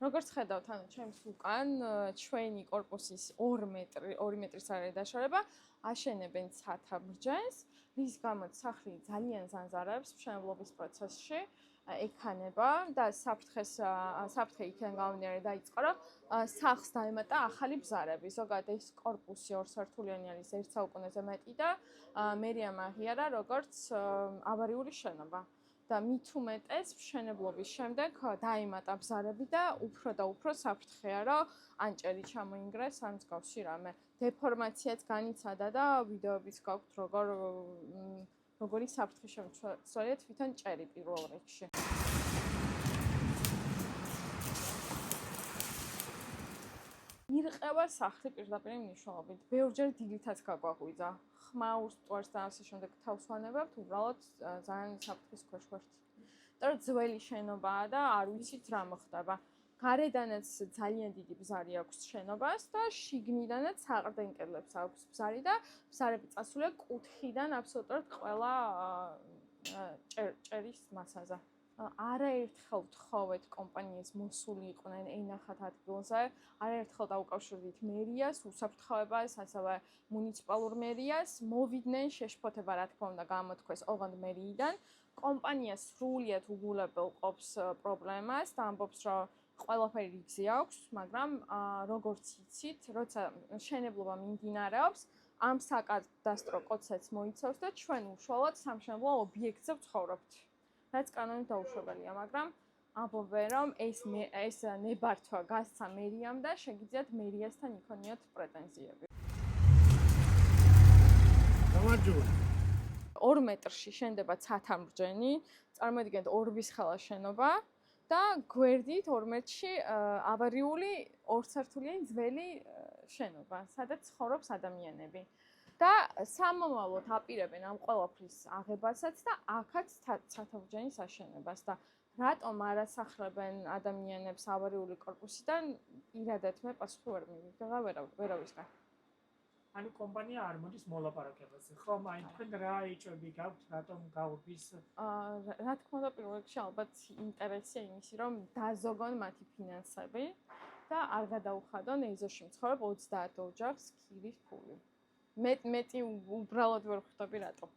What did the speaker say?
როგორც ხედავთ, ანუ ჩემს უკან ჩვენი корпуსის 2 მეტრის არის დაშორება, აშენებენ ცათამრჯენს, რის გამოც სახლი ძალიან ზანზარებს მშენებლობის პროცესში. ექანება და საფრთხე იქიდან გამომდინარე დაიწყო, რომ სახლს დაემატა ახალი ბზარები. ზოგადად ეს корпуსი 2 სართულიანი არის 1 საუკუნეზე მეტი და მერია აღიარა როგორც ავარიული შენობა. და მით უმეტეს მშენებლობის შემდეგ დაემატა ბზარები და უფრო და უფრო საფრთხეა, რომ ან ჭერი ჩამოინგრეს, ან მსგავსი რამე. დეფორმაციაც განიცადა და ვიდეოებიც გაქვთ, როგორი საფრთხე შემცველია თვითონ ჭერი პირველ რიგში. მირყევა სახლი პირდაპირ მნიშვნელობით. ბევრჯერ დილითაც გაგვაღვიძა. ხმაურს, მტვარს და ასე შემდეგ თავს ვანებებთ, უბრალოდ ძალიან საფრთხის ქვეშ ვართ. იმიტომ რომ ძველი შენობაა და არ ვიცით რა მოხდება. გარედანაც ძალიან დიდი ბზარი აქვს შენობას და შიგნიდანაც საყრდენ კედლებს აქვს ბზარი და ბზარები წასულია კუთხიდან აბსოლუტურად ყველა ჭერის მასაზე. არაერთხელ ვთხოვეთ კომპანიას მოსული იყვნენ ენახათ ადგილზე, არაერთხელ დაუკავშირდით მერიას, უსაფრთხოებას, ასევე მუნიციპალურ მერიას, მოვიდნენ შეშფოთება, რა თქმა უნდა, გამოთქვეს ოღონდ მერიიდან. კომპანია სრულიად უგულებელყოფს პრობლემას და ამბობს, რომ ყველაფერი რიგზე აქვს, მაგრამ როგორც იცით, როცა მშენებლობა მიმდინარეობს, ამ საკადასტრო კოდსაც მოიცავს და ჩვენ უშუალოდ სამშენებლო ობიექტზე ვცხოვრობთ. რაც კანონით დაუშვებელია, მაგრამ ამბობენ, რომ ეს ნებართვა გასცა მერიამ და შეგიძლიათ მერიასთან იქონიოთ პრეტენზიები. გამარჯობა. 2 მეტრში შენდება ცათამრჯენი, წარმოიდგინეთ ორბის ხელა შენობა და გვერდით 2 მეტრში ავარიული 2 სართულიანი ძველი შენობა, სადაც ცხოვრობს ადამიანები. და სამომავლოდ აპირებენ ამ ყველაფრის აღებასაც და აქაც ცათამრჯენის აშენებას და რატომ არ ასახლებენ ადამიანებს ავარიული корпуსიდან, პირადად მე პასუხი ვერ მივიღა ვერავისგან. ანუ კომპანია არ მოდის მოლაპარაკებაზე. ხომ აი თქვენ რა ეჭვები გაქვთ, რატომ გაურბის? რა თქმა უნდა, პირველ რიგში ალბათ ინტერესია იმისი, რომ დაზოგონ მათი ფინანსები და არ გადაუხადონ ეზოში მცხოვრებ 30 ოჯახს ქირის ფული. მეტი უბრალოდ ვერ ხვდები რატო.